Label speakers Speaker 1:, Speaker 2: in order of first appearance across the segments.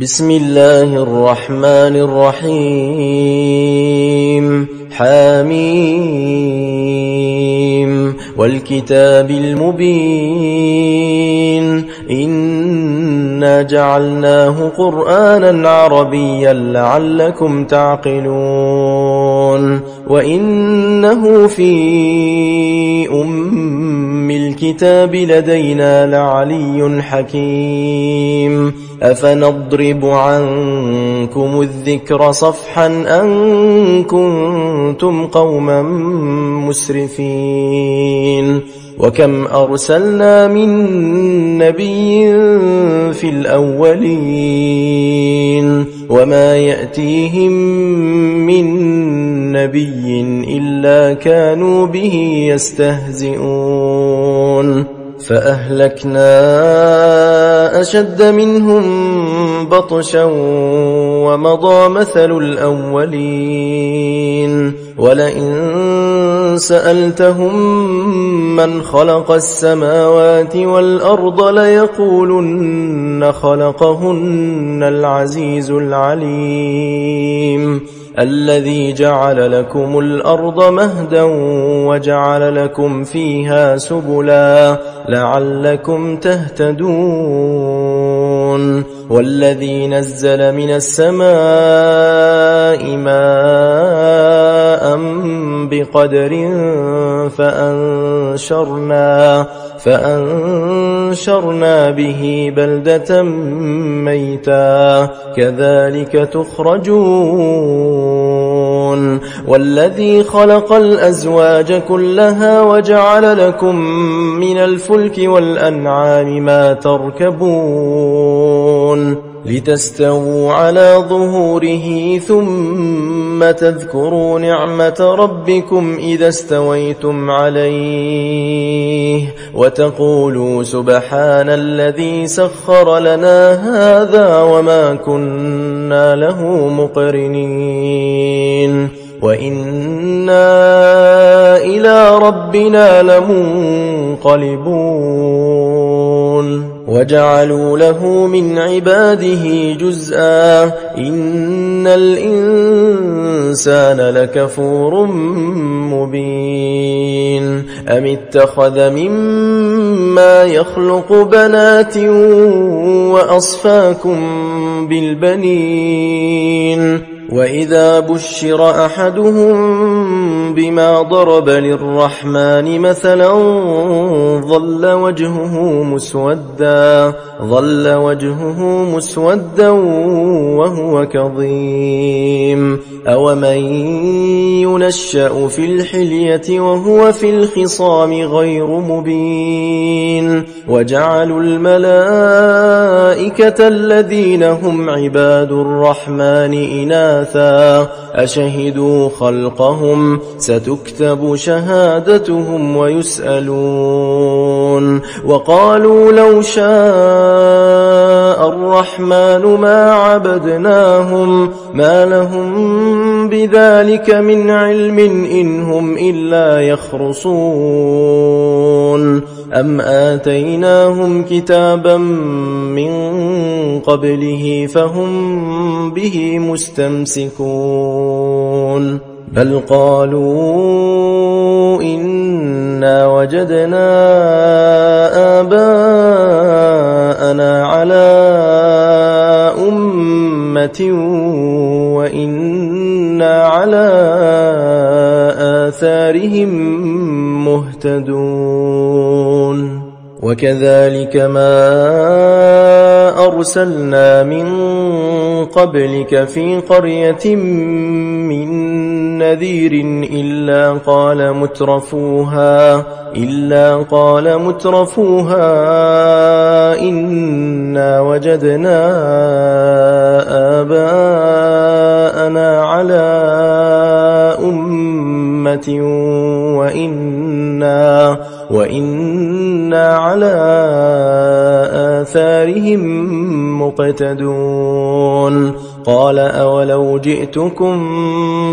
Speaker 1: بسم الله الرحمن الرحيم حميم والكتاب المبين إنا جعلناه قرآنا عربيا لعلكم تعقلون وإنه في أم الكتاب لدينا لعلي حكيم أفنضرب عنكم الذكر صفحا أن كنتم قوما مسرفين وكم أرسلنا من نبي في الأولين وما يأتيهم من نبي إلا كانوا به يستهزئون فأهلكنا أشد منهم بطشا ومضى مثل الأولين ولئن سألتهم من خلق السماوات والأرض ليقولن خلقهن العزيز العليم الذي جعل لكم الأرض مهدا وجعل لكم فيها سبلا لعلكم تهتدون والذي نزل من السماء ماء بقدر فأنشرنا به بلدة ميتا كذلك تخرجون والذي خلق الأزواج كلها وجعل لكم من الفلك والأنعام ما تركبون لتستووا على ظهوره ثم تذكروا نعمة ربكم إذا استويتم عليه وتقولوا سبحان الذي سخر لنا هذا وما كنا له مقرنين وإنا إلى ربنا لمنقلبون وجعلوا له من عباده جزءا إن الإنسان لكفور مبين أم اتخذ مما يخلق بنات وأصفاكم بالبنين وإذا بشر أحدهم بما ضرب للرحمن مثلا ظل وجهه مسودا وهو كظيم أومن ينشأ في الحلية وهو في الخصام غير مبين وجعلوا الملائكة الذين هم عباد الرحمن إناثا أشهدوا خلقهم ستكتب شهادتهم ويسألون وقالوا لو شاء الرحمن ما عبدناهم ما لهم بذلك من علم إن هم إلا يخرصون أم آتيناهم كتابا من قبله فهم به مستمسكون بل قالوا إنا وجدنا آباءنا على أمة وإنا على آثارهم مهتدون وكذلك ما أرسلنا من قبلك في قرية من نذير إلا قال مترفوها إنا وجدنا آباءنا على أمة وإنا على آثارهم مقتدون قال أولو جئتكم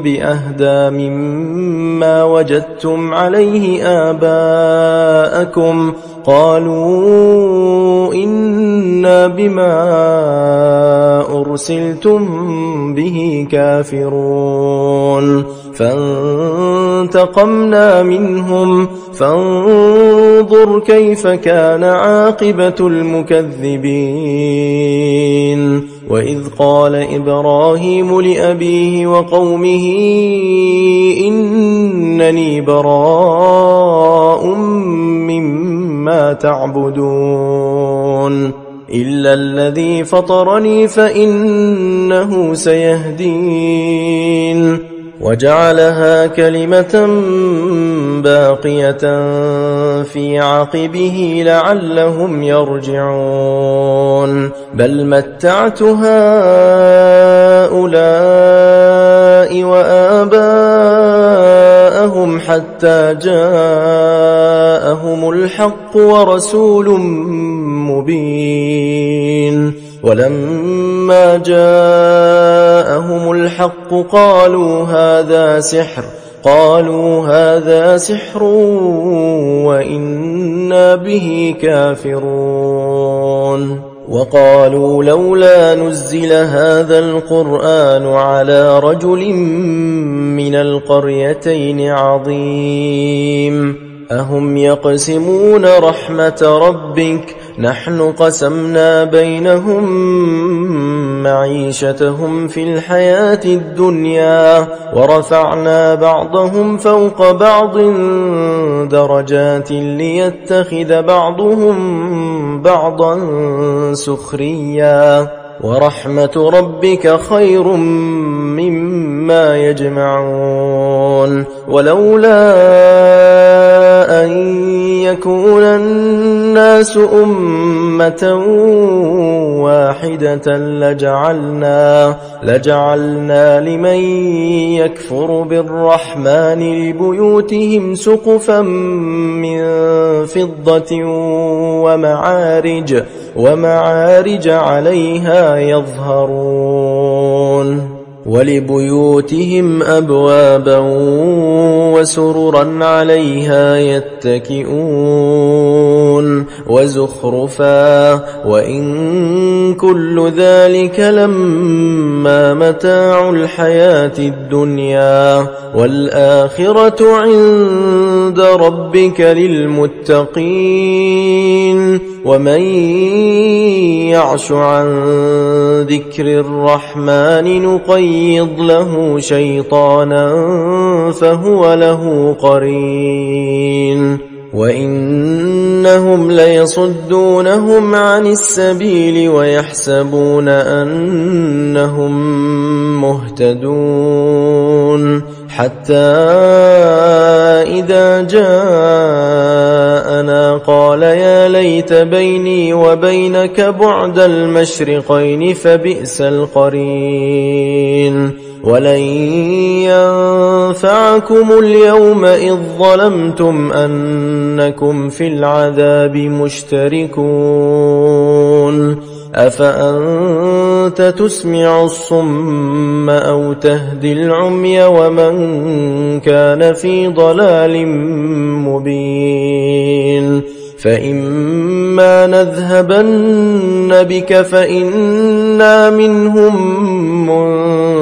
Speaker 1: بأهدى مما وجدتم عليه آباءكم قالوا إنا بما أرسلتم به كافرون فانتقمنا منهم فانظر كيف كان عاقبة المكذبين وإذ قال إبراهيم لأبيه وقومه إنني براء مما تعبدون إلا الذي فطرني فإنه سيهدين وجعلها كلمة باقية في عقبه لعلهم يرجعون بل متعت هؤلاء وآباءهم حتى جاءهم الحق ورسول مبين ولما جاءهم الحق قالوا هذا سحر وإنا به كافرون وقالوا لولا نزل هذا القرآن على رجل من القريتين عظيم أهم يقسمون رحمة ربك نحن قسمنا بينهم معيشتهم في الحياة الدنيا ورفعنا بعضهم فوق بعض درجات ليتخذ بعضهم بعضا سخريا ورحمة ربك خير مما يجمعون ولولا أن يكون الناس أمة واحدة لجعلنا لمن يكفر بالرحمن لبيوتهم سقفا من فضة ومعارج عليها يظهرون ولبيوتهم أبوابا وسررا عليها يتكئون وزخرفا وإن كل ذلك لما متاع الحياة الدنيا والآخرة عند ربك للمتقين ومن يعش عن ذكر الرحمن نقيض له شيطانا فهو له قرين وإنهم ليصدونهم عن السبيل ويحسبون أنهم مهتدون حتى إذا جاءنا قال يا ليت بيني وبينك بعد المشرقين فبئس القرين ولن ينفعكم اليوم إذ ظلمتم أنكم في العذاب مشتركون أفأنت تسمع الصم أو تهدي العمي ومن كان في ضلال مبين فإما نذهبن بك فإنا منهم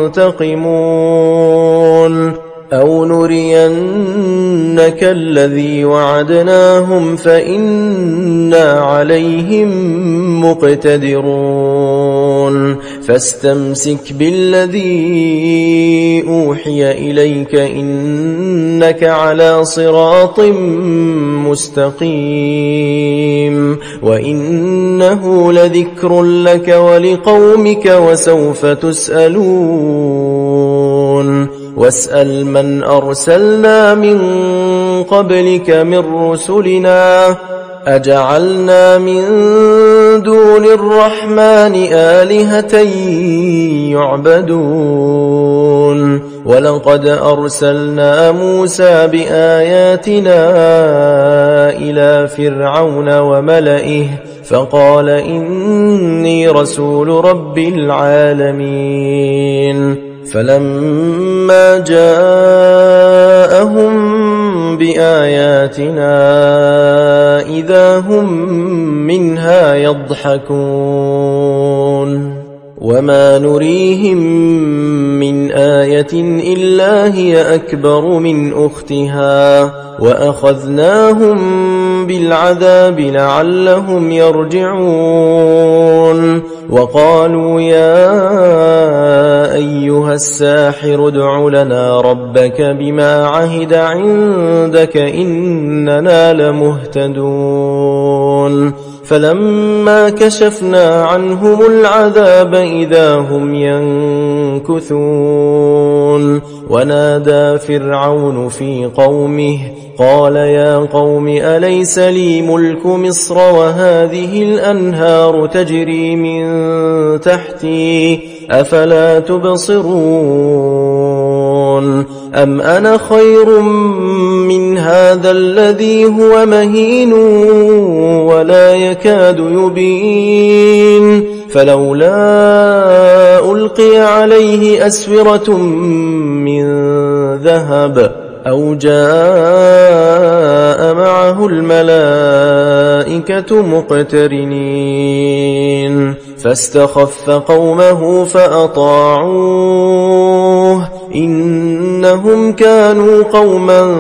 Speaker 1: منتقمون أو نرينك الذي وعدناهم فإنا عليهم مقتدرون فاستمسك بالذي أوحي إليك إنك على صراط مستقيم وإنه لذكر لك ولقومك وسوف تسألون واسأل من أرسلنا من قبلك من رسلنا أجعلنا من دون الرحمن آلهة يعبدون ولقد أرسلنا موسى بآياتنا إلى فرعون وملئه فقال إني رسول رب العالمين فلما جاءهم بآياتنا إذا هم منها يضحكون وما نريهم من آية إلا هي أكبر من أختها وأخذناهم بالعذاب لعلهم يرجعون وقالوا يا أيها الساحر ادع لنا ربك بما عهد عندك إننا لمهتدون فلما كشفنا عنهم العذاب إذا هم ينكثون ونادى فرعون في قومه قال يا قوم أليس لي ملك مصر وهذه الأنهار تجري من تحتي أفلا تبصرون أم أنا خير من هذا الذي هو مهين ولا يكاد يبين فلولا ألقي عليه أسورة من ذهب أو جاء معه الملائكة مقترنين فاستخف قومه فأطاعوه إنهم كانوا قوما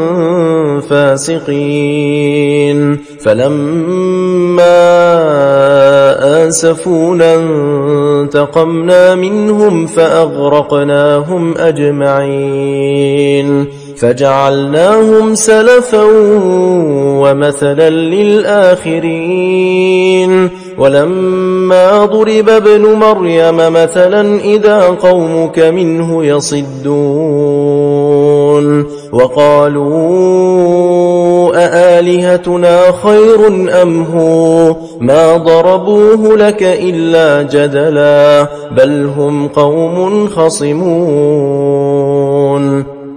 Speaker 1: فاسقين فلما آسفونا انتقمنا منهم فأغرقناهم أجمعين فجعلناهم سلفا ومثلا للآخرين ولما ضرب ابن مريم مثلا إذا قومك منه يصدون وقالوا أآلهتنا خير أم هو ما ضربوه لك إلا جدلا بل هم قوم خصمون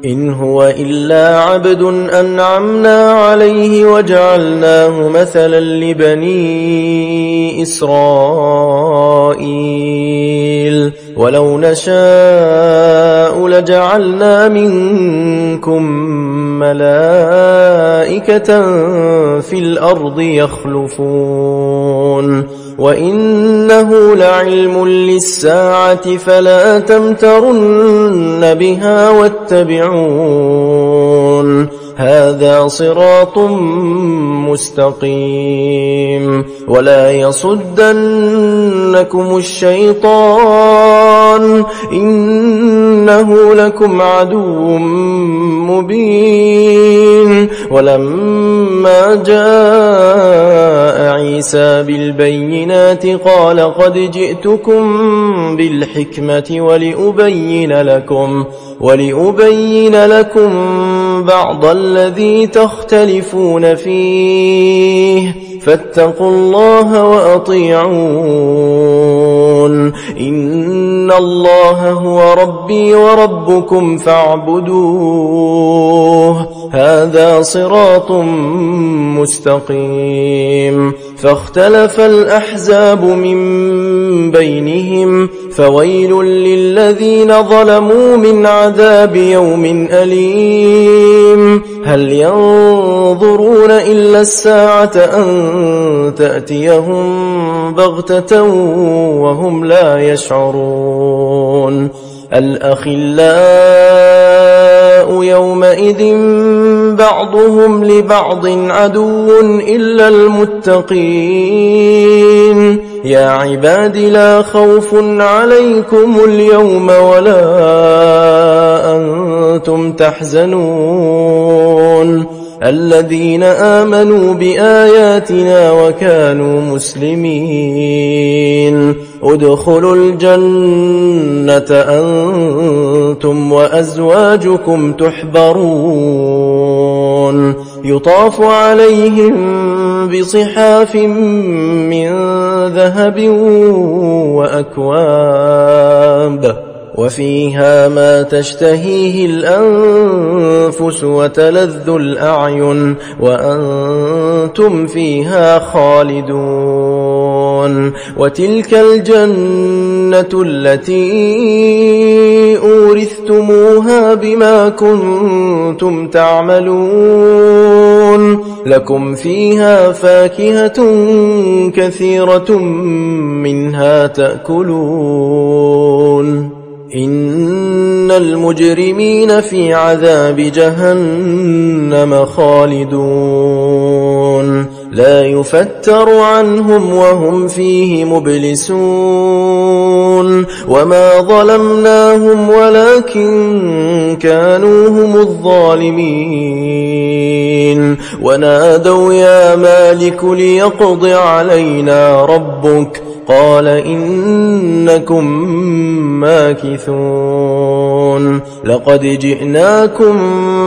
Speaker 1: إن هو إلا عبد أنعمنا عليه وجعلناه مثلا لبني إسرائيل ولو نشاء لجعلنا منكم ملائكة في الأرض يخلفون وإنه لعلم للساعة فلا تمترن بها واتبعون هذا صراط مستقيم ولا يصدنكم الشيطان إنه لكم عدو مبين ولما جاء عيسى بالبينات قال قد جئتكم بالحكمة ولأبين لكم بعض الذي تختلفون فيه فاتقوا الله وأطيعون إن الله هو ربي وربكم فاعبدوه هذا صراط مستقيم فاختلف الأحزاب من بينهم فويل للذين ظلموا من عذاب يوم أليم هل ينظرون إلا الساعة أن تأتيهم بغتة وهم لا يشعرون الأخلاء يومئذ بعضهم لبعض عدو إلا المتقين يا عباد لا خوف عليكم اليوم ولا أنتم تحزنون الذين آمنوا بآياتنا وكانوا مسلمين ادخلوا الجنة أنتم وأزواجكم تحبرون يطاف عليهم بصحاف من ذهب وأكواب وفيها ما تشتهيه الأنفس وتلذ الأعين وأنتم فيها خالدون وتلك الجنة التي أورثتموها بما كنتم تعملون لكم فيها فاكهة كثيرة منها تأكلون إن المجرمين في عذاب جهنم خالدون لا يفتر عنهم وهم فيه مبلسون وما ظلمناهم ولكن كانوا هم الظالمين ونادوا يا مالك ليقض علينا ربك قال إنكم ماكثون لقد جئناكم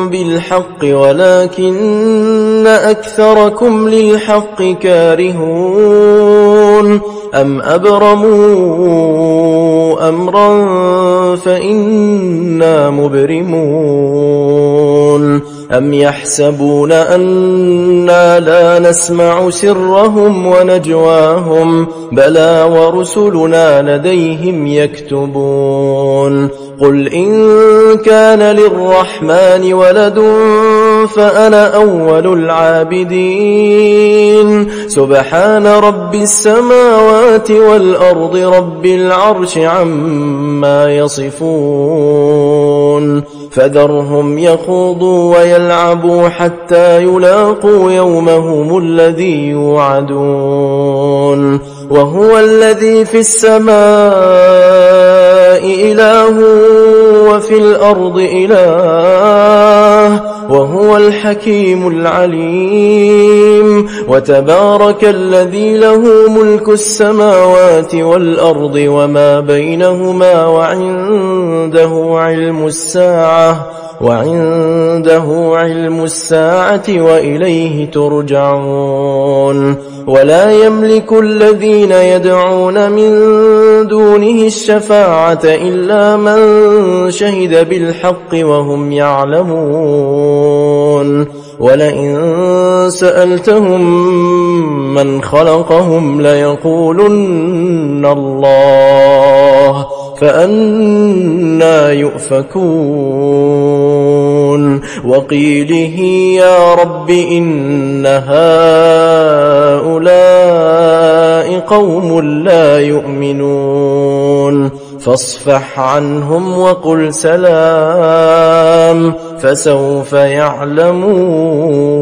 Speaker 1: بالحق ولكن أكثركم للحق كارهون أم أبرموا أمرا فإنا مبرمون أم يحسبون أنا لا نسمع سرهم ونجواهم بلى ورسلنا لديهم يكتبون قل إن كان للرحمن ولد فأنا أول العابدين سبحان رب السماوات والأرض رب العرش عما يصفون فذرهم يخوضوا ويلعبوا حتى يلاقوا يومهم الذي يوعدون وهو الذي في السماء إله وفي الأرض إله وهو الحكيم العليم وتبارك الذي له ملك السماوات والأرض وما بينهما وعنده علم الساعة وإليه ترجعون ولا يملك الذين يدعون من دونه الشفاعة إلا من شهد بالحق وهم يعلمون ولئن سألتهم من خلقهم ليقولن الله فأنا يؤفكون وقيله يا رب إن هؤلاء قوم لا يؤمنون فاصفح عنهم وقل سلام فسوف يعلمون